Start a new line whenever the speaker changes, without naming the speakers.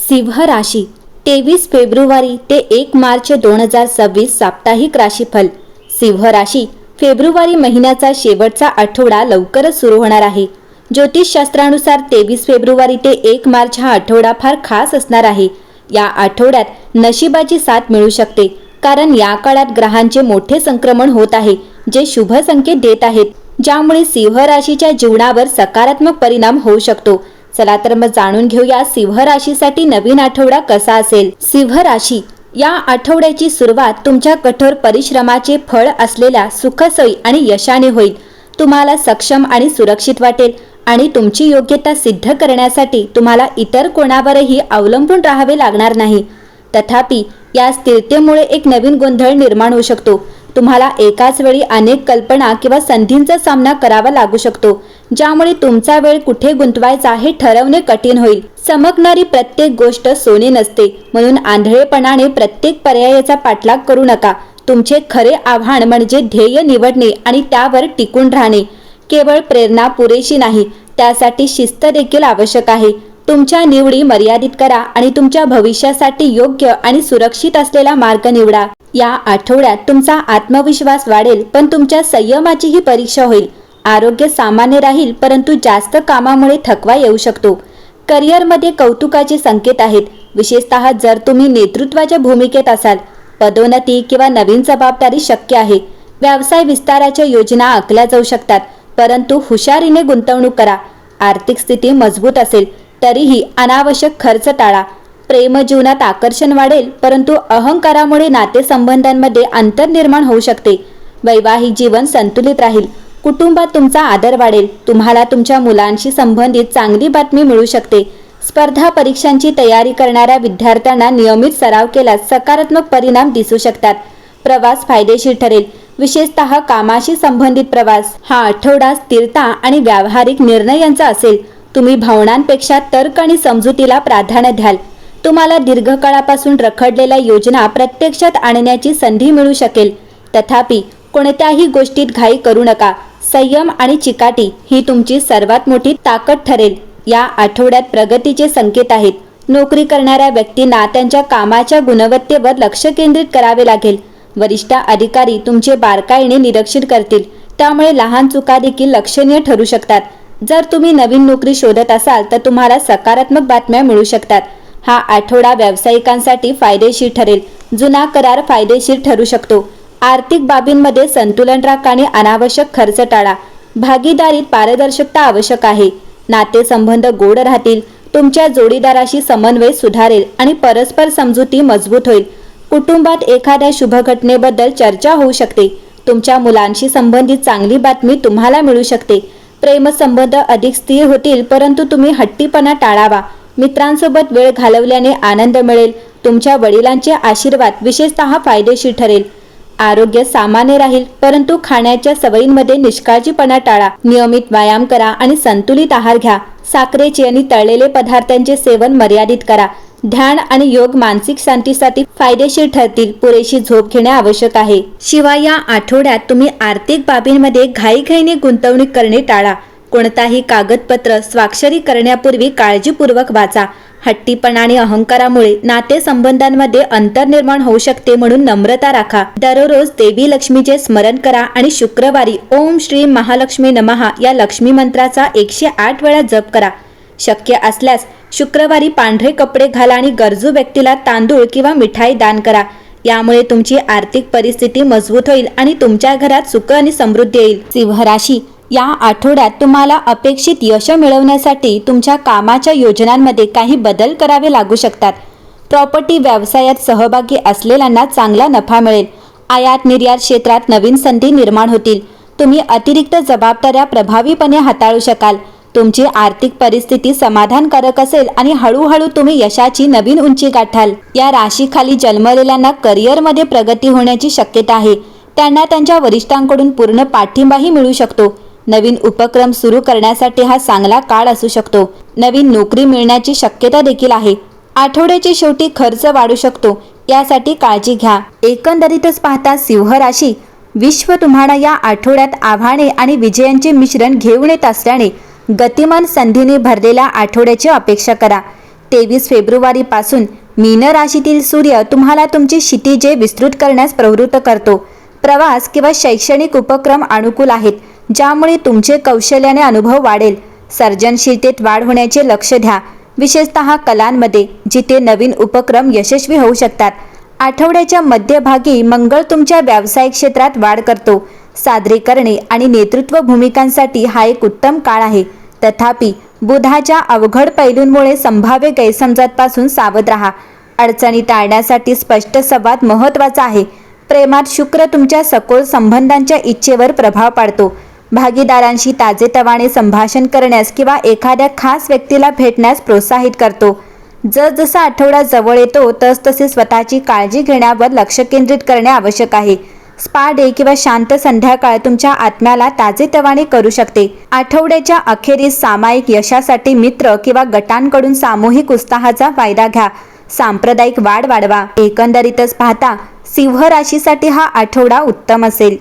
सिंह राशी 23 फेब्रुवारी ते 1 मार्च 2026 साप्ताहिक राशीफल। सिंह राशी फेब्रुवारी महिन्याचा शेवटचा आठवडा लवकरच सुरू होणार आहे। ज्योतिषशास्त्रानुसार 23 फेब्रुवारी ते 1 मार्च हा आठवडा फार खास असणार आहे। या आठवड्यात नशिबाची साथ मिळू शकते, कारण या काळात ग्रहांचे मोठे संक्रमण होत आहे, जे शुभ संकेत देत आहेत, ज्यामुळे सिंह राशीच्या जीवनावर सकारात्मक परिणाम होऊ शकतो। चला तर मग जाणून घेऊया सिंह राशीसाठी नवीन आठवडा कसा असेल। सिंह राशी या आठवड्याची सुरुवात तुमच्या कठोर परिश्रमाचे फळ असलेल्या सुखसोयी आणि यशाने होईल। तुम्हाला सक्षम आणि सुरक्षित वाटेल आणि तुमची योग्यता सिद्ध करण्यासाठी तुम्हाला इतर कोणावरही अवलंबून राहावे लागणार नाही। तथापि या स्थिरतेमुळे एक नवीन गोंधळ निर्माण होऊ शकतो। तुम्हाला एकाच वेळी अनेक कल्पना किंवा संधींचा सामना करावा लागू शकतो, ज्यामुळे तुमचा वेळ कुठे गुंतवायचा हे ठरवणे कठीण होईल। चमकणारी प्रत्येक गोष्ट सोने नसते, म्हणून आंधळेपणाने प्रत्येक पर्यायाचा पाठलाग करू नका। तुमचे खरे आव्हान म्हणजे ध्येय निवडणे आणि त्यावर टिकून राहणे। केवळ प्रेरणा पुरेशी नाही, त्यासाठी शिस्त देखील आवश्यक आहे। तुमच्या निवडी मर्यादित करा आणि तुमच्या भविष्यासाठी योग्य आणि सुरक्षित असलेला मार्ग निवडा। या आठवड्यात तुमचा आत्मविश्वास वाढेल, पण तुमच्या संयमाचीही परीक्षा होईल। आरोग्य सामान्य राहील, परंतु जास्त कामामुळे थकवा येऊ शकतो। करिअरमध्ये कौतुकाचे संकेत आहेत, विशेषतः जर तुम्ही नेतृत्वाच्या भूमिकेत असाल। पदोन्नती किंवा नवीन जबाबदारी शक्य आहे। व्यवसाय विस्ताराच्या योजना आखल्या जाऊ शकतात, परंतु हुशारीने गुंतवणूक करा। आर्थिक स्थिती मजबूत असेल, तरीही अनावश्यक खर्च टाळा। प्रेम जीवनात आकर्षण वाढेल, परंतु अहंकारामुळे नातेसंबंधांमध्ये अंतर निर्माण होऊ शकते। वैवाहिक जीवन संतुलित राहील, कुटुंबात तुमचा आदर वाढेल। तुम्हाला तुमच्या मुलांशी संबंधित चांगली बातमी मिळू शकते। स्पर्धा परीक्षांची तयारी करणाऱ्या विद्यार्थ्यांना नियमित सराव केल्यास सकारात्मक परिणाम दिसू शकतात। प्रवास फायदेशीर ठरेल, विशेषतः कामाशी संबंधित प्रवास। हा आठवडा स्थिरता आणि व्यावहारिक निर्णयांचा असेल। तुम्ही भावनांपेक्षा तर्क आणि समजुतीला प्राधान्य द्याल। तुम्हाला दीर्घकाळापासून रखडलेल्या योजना प्रत्यक्षात आणण्याची संधी मिळू शकेल। तथापि कोणत्याही गोष्टीत घाई करू नका। संयम आणि चिकाटी ही तुमची सर्वात मोठी ताकद ठरेल। या आठवड्यात प्रगतीचे संकेत आहेत। नोकरी करणाऱ्या व्यक्तींना त्यांच्या कामाच्या गुणवत्तेवर लक्ष केंद्रित करावे लागेल। वरिष्ठ अधिकारी तुमचे बारकाईने निरीक्षण करतील, त्यामुळे लहान चुका देखील लक्षणीय ठरू शकतात। जर तुम्ही नवीन नोकरी शोधत असाल तर तुम्हाला सकारात्मक बातम्या मिळू शकतात। हा आठवडा व्यावसायिकांसाठी फायदेशीर ठरेल। जुना करार फायदेशीर ठरू शकतो। आर्थिक बाबींमध्ये संतुलन राखा आणि अनावश्यक खर्च टाळा। भागीदारीत पारदर्शकता आवश्यक आहे। नातेसंबंध गोड राहतील। तुमच्या जोडीदाराशी समन्वय सुधारेल आणि परस्पर समजुती मजबूत होईल। कुटुंबात एखाद्या शुभ घटनेबद्दल चर्चा होऊ शकते। तुमच्या मुलांशी संबंधित चांगली बातमी तुम्हाला मिळू शकते। प्रेमसंबंध अधिक स्थिर होतील, परंतु तुम्ही हट्टीपणा टाळावा। मित्रांसोबत वेळ घालवल्याने आनंद मिळेल। तुमच्या वडिलांचे आशीर्वाद विशेषतः फायदेशीर ठरेल। आरोग्य सामान्य राहील, परंतु खाण्याच्या सवयींमध्ये निष्काळजीपणा टाळा। नियमित व्यायाम करा आणि संतुलित आहार घ्या। साखरेचे आणि तळलेले पदार्थांचे सेवन मर्यादित करा। ध्यान आणि योग मानसिक शांतीसाठी फायदेशीर ठरतील। पुरेशी झोप घेणे आवश्यक आहे। शिवाय या आठवड्यात तुम्ही आर्थिक बाबींमध्ये घाईघाईने गुंतवणूक करणे टाळा। कोणताही कागदपत्र स्वाक्षरी करण्यापूर्वी काळजीपूर्वक वाचा। हट्टीपणा आणि अहंकारामुळे नातेसंबंधांमध्ये अंतर निर्माण होऊ शकते, म्हणून नम्रता राखा। दररोज देवी लक्ष्मीचे स्मरण करा आणि शुक्रवारी ओम श्री महालक्ष्मी नमः या लक्ष्मी मंत्राचा 108 वेळा जप करा। शक्य असल्यास शुक्रवारी पांढरे कपडे घाला आणि गरजू व्यक्तीला तांदूळ किंवा मिठाई दान करा। यामुळे तुमची आर्थिक परिस्थिती मजबूत होईल आणि तुमच्या घरात सुख आणि समृद्धी येईल। सिंह राशी या आठवड्यात तुम्हाला अपेक्षित यश मिळवण्यासाठी तुमच्या कामाच्या योजनांमध्ये काही बदल करावे लागू शकतात। प्रॉपर्टी व्यवसायात सहभागी असलेल्यांना चांगला नफा मिळेल। आयात निर्यात क्षेत्रात नवीन संधी निर्माण होतील। तुम्ही अतिरिक्त जबाबदाऱ्या प्रभावीपणे हाताळू शकाल। तुमची आर्थिक परिस्थिती समाधानकारक असेल आणि हळूहळू तुम्ही यशाची नवीन उंची गाठाल। या राशीखाली जन्मलेल्यांना करिअरमध्ये प्रगती होण्याची शक्यता आहे। त्यांना त्यांच्या वरिष्ठांकडून पूर्ण पाठिंबाही मिळू शकतो। नवीन उपक्रम सुरू करण्यासाठी हा चांगला काळ असू शकतो। नवीन नोकरी मिळण्याची शक्यता देखील आहे। आठवड्याच्या शेवटी खर्च वाढू शकतो, यासाठी काळजी घ्या। एकंदरीतच पाहता सिंह राशी, विश्व तुम्हाला या आठवड्यात आव्हाने आणि विजयांचे मिश्रण घेऊन येत असल्याने गतिमान संधीने भरलेल्या आठवड्याची अपेक्षा करा। 23 फेब्रुवारीपासून मीन राशीतील सूर्य तुम्हाला तुमची क्षितिजे विस्तृत करण्यास प्रवृत्त करतो. प्रवास किंवा शैक्षणिक उपक्रम अनुकूल आहेत, ज्यामुळे तुमचे कौशल्याने अनुभव वाढेल. सर्जनशीलतेत वाढ होण्याचे लक्ष द्या, विशेषतः कलांमध्ये, जिथे नवीन उपक्रम यशस्वी होऊ शकतात. आठवड्याच्या मध्यभागी मंगळ तुमच्या व्यावसायिक क्षेत्रात वाढ करतो. सादरीकरणे आणि नेतृत्व भूमिकांसाठी हा एक उत्तम काळ आहे. तथापि बुधाच्या अवघड पैलूंमुळे संभाव्य गैरसमजांपासून सावध राहा. अडचणी टाळण्यासाठी स्पष्ट संवाद महत्त्वाचा आहे. प्रेमात शुक्र तुमच्या सखोल संबंधांच्या इच्छेवर प्रभाव पाडतो. भागीदारांशी ताजेतवाने संभाषण करण्यास किंवा एखाद्या खास व्यक्तीला भेटण्यास प्रोत्साहित करतो. जसजसा आठवडा जवळ येतो तसतसे स्वतःची काळजी घेण्यावर लक्ष केंद्रित करणे आवश्यक आहे. स्पा डे किंवा शांत संध्याकाळ तुमच्या आत्म्याला ताजेतवाने करू शकते. आठवड्याच्या अखेरीस सामायिक यशासाठी मित्र किंवा गटांकडून सामूहिक उत्साहाचा फायदा घ्या. सांप्रदायिक वाढ वाढवा. एकंदरीतच पाहता सिंह राशीसाठी हा आठवडा उत्तम असेल.